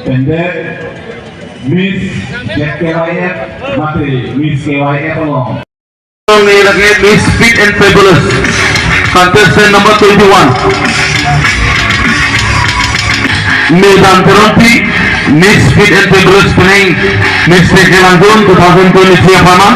pendek, Miss Tekelangjun mati, Miss KYF tolong. Lagi Miss Fit and Fabulous, contestant number 21. Medan Terompi, Miss Fit and Fabulous playing Miss Tekelangjun 2023 Aparman.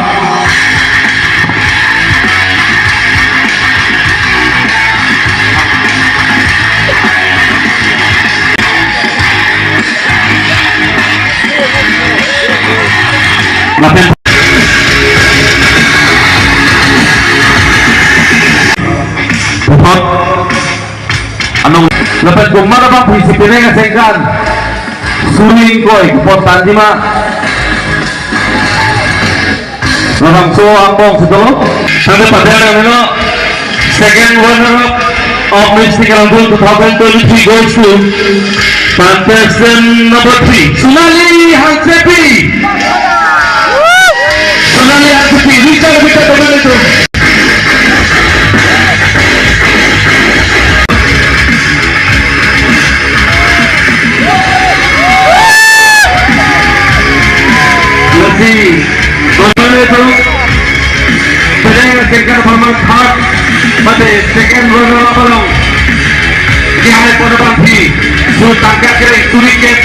Anong dapat gumana bang prinsipnya ngasengkan suling koy kepotan di ma labang so ambong seto sampai pada ano second runner up of Miss Tekelangjun 2023 goes to contestant number 3 Sunali Hansepi. Sunali Hansepi bisa teman itu. Second runner up along Jihai Ponabanghi Sultangka Kerek Turiket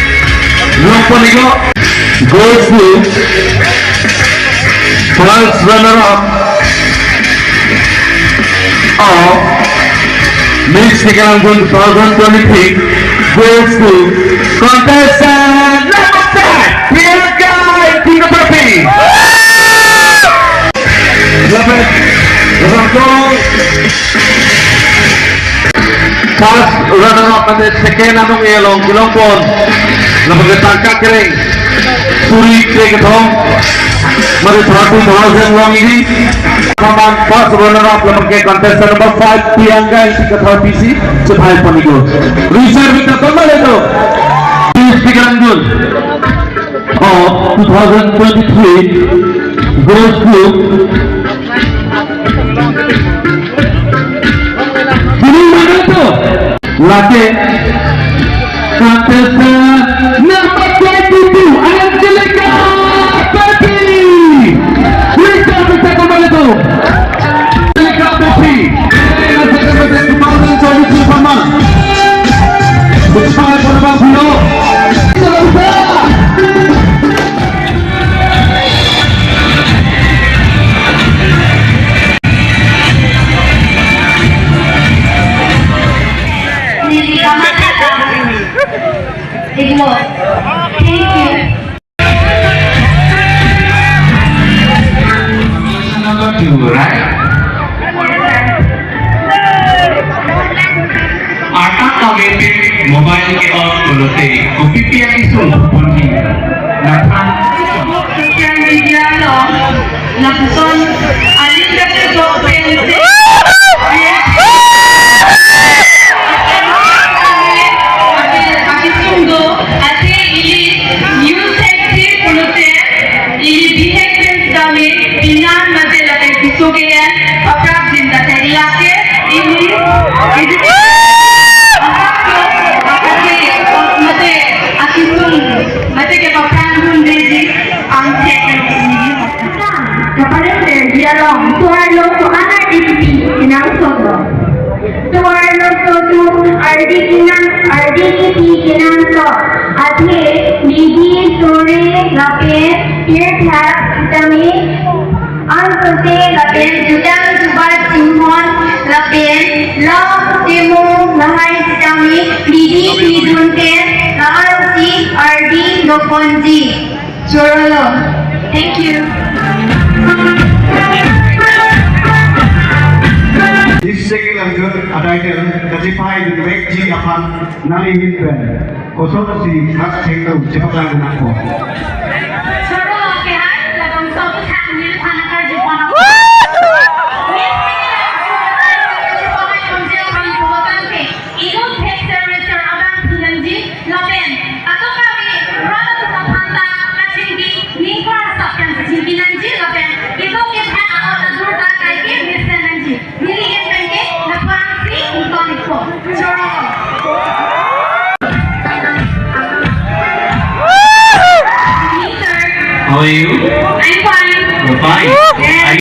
Longponigo goes to first runner up of Miss Tekelangjun 2023 goes to contestant number 10 Priyanka Tingapati. First runner up pada second nong.eh Kilongpon lembaga tangka kering suri ketong mari 2000 long ini kaman first runner up lembaga contestant number 5 Priyanka PC cepat panigo reserve kita kembali itu Miss Tekelangjun of 2023 goes to Laki contestant number 22 Angelica Karbi. Kita kembali tu Angelica Karbi 2023 Paman bersama Bang Philo. Mobile के और खोलते ओपीपीआई issue पुंजी नाथान yang dialog lakukan alih ke dokumen Thank you. This Tekelangjun adakan tercapai di baik jikapan nali hinten. Kosong si hak cengkau cepat aku. How are you? I'm fine. You're fine. Yes. Are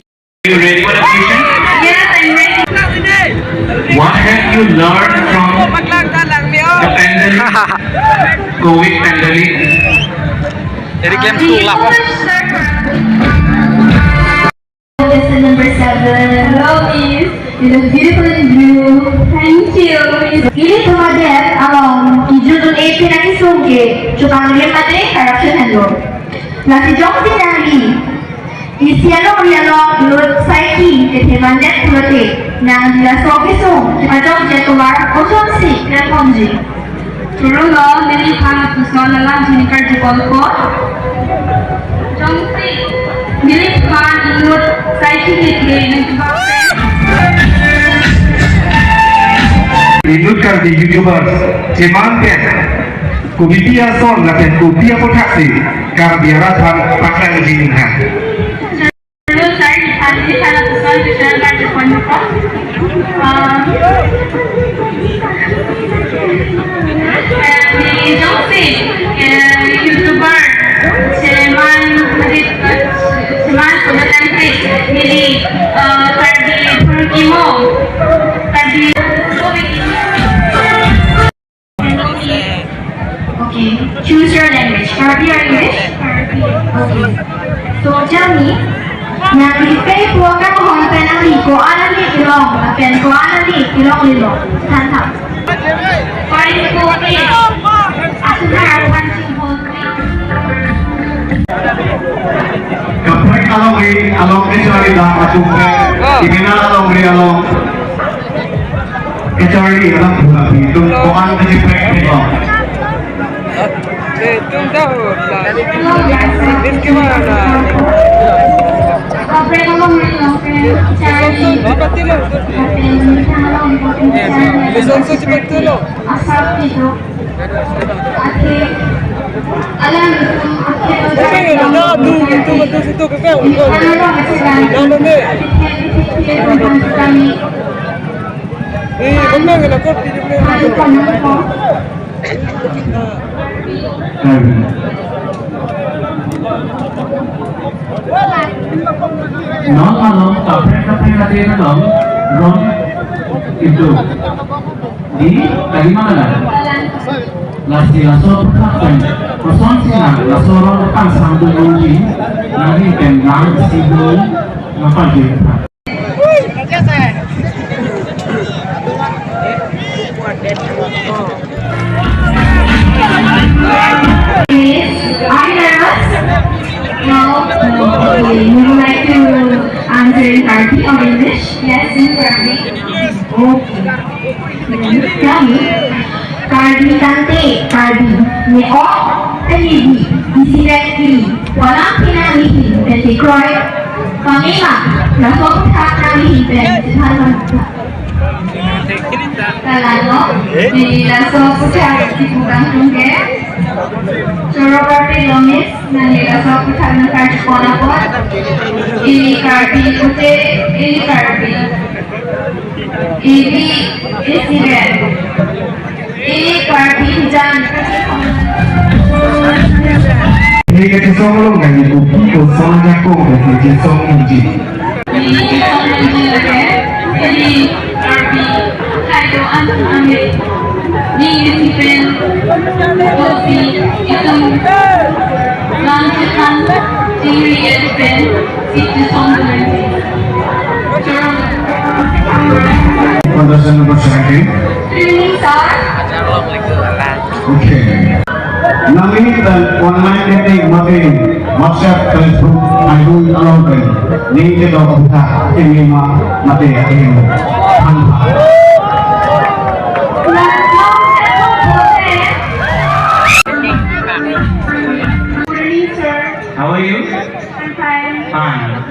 you ready for the mission? Yes, I'm ready. What have you learned from the pandemic, COVID pandemic? Thank you so much, sir. Lesson number 7. Hello, Miss. You look beautiful in blue. Thank you, Miss. Ini tumadet ang kijudlangek pinakisong ke chukang limpade correction hello. Lagi jong sinari. Isiano rialo lut saiki ke temandet pulote nang dilasok isong chukajong jetuar osong si dan monjir. Turun lo dari pangat pusona lang jinikar jukol ko. Jongsi milik pan lut saiki ke nagbape. Inutkan di YouTubers, cemanten, kubitia son laten kubia potasi, Karbi ratan pakai jinhan. Terus saya tadi salah pesan diserahkan ke pondok. Di Jongsi, YouTuber, Ceman sudah cantik, jadi Karbi Perkimo, Karbi. Okay, choose your language. Karbi or English? Karbi. Okay. So tell me, yang ipay po ka mo ang penali ko anan ni ilong, apen ko anan ni ilong. Tantang. Parin ko ni. Asunar one simple thing. Kapag along kecuali dah macumpe, ikinal along. Kecuali dalam bulan itu, bukan keciprek itu. Nong along kapre natin along rong itu di dari mana lah? Lasi laso perkakan person sinar laso rong depan sambung longri nanti tenggang sibuk apa gitu? Are you nervous? No. Okay. Would you like to answer in Karbi or English? Yes, in Karbi. Okay. Tell me. Karbi tante, Karbi. Neo, Alidi, Isirekili, walang pinamihin, Petikroy, Pamela, lasok tak namihin, Kalano, nilasok sa Tekelangjun, Chorobarti Lomis, nilasok sa Nakajponapot, Ili Karbi Ute, Ili Karbi, Ili Isiret, Ili Karbi Hijan. Ini kecesong lo nggak ibu, kosong jakong dari kecesong munji. Jadi Karbi kayu ambil di Zkyf kopi itu lanjutan tinggi Zkyf itu songsar. Kontrasan nomor 7. Training star. Oke. Nami dan online dating materi WhatsApp, Facebook, iPhone, Android. Ini kita buka ini materi ini. How are you? I'm fine. Fine.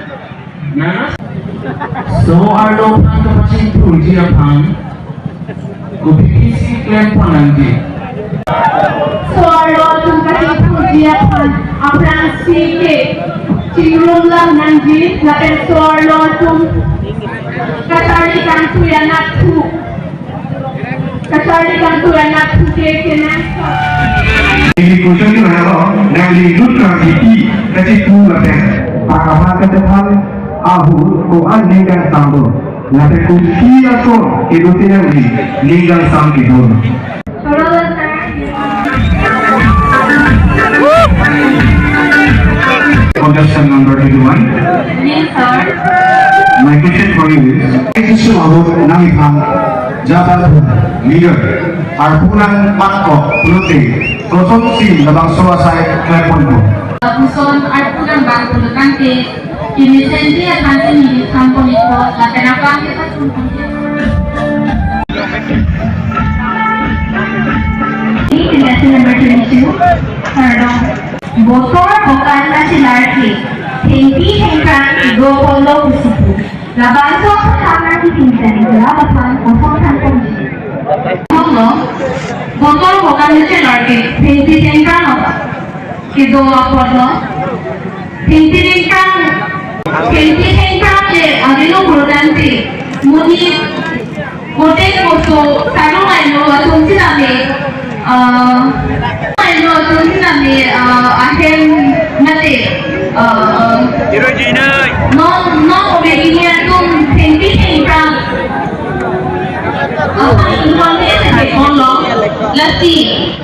Nervous? So our long kapacing puji apang kubikisi klaim pananji. Suara tungkasih pujian apang sike cingrung lang nanji lapen suara tung katarikan tuyanak tu kekenang. Ini khususnya kalau dari lutra di kecipu late pakaha kedepan ahu ko an ninggang sambo late kunci ako idutin ang ninggang samkidon. Contestant number 81. Yes, sir. My question for you is, isu about namipang jabat leader arpunang patko puluti tosok si labang suasai klepon mo. Puson at pulang bang pulutante, inisendi at hansin hindi kampo nito, latanapang kita sumpang. Lesson number 22. Pardon. Botol bukan kasi larki. Hindi hengkang gopolo usipu. Labanso ang kamar di pinsan. Labasan o songsar pongji. Botol bukan kasi larki. Hindi hengkang apa? Kido apolo. Hindi hengkang je adino burudante. Muni hotel koso tanong ano atong sinabi ano atong sinabi ahem mate nong.eh atong hindi hengkang ang involvement sa kolong lati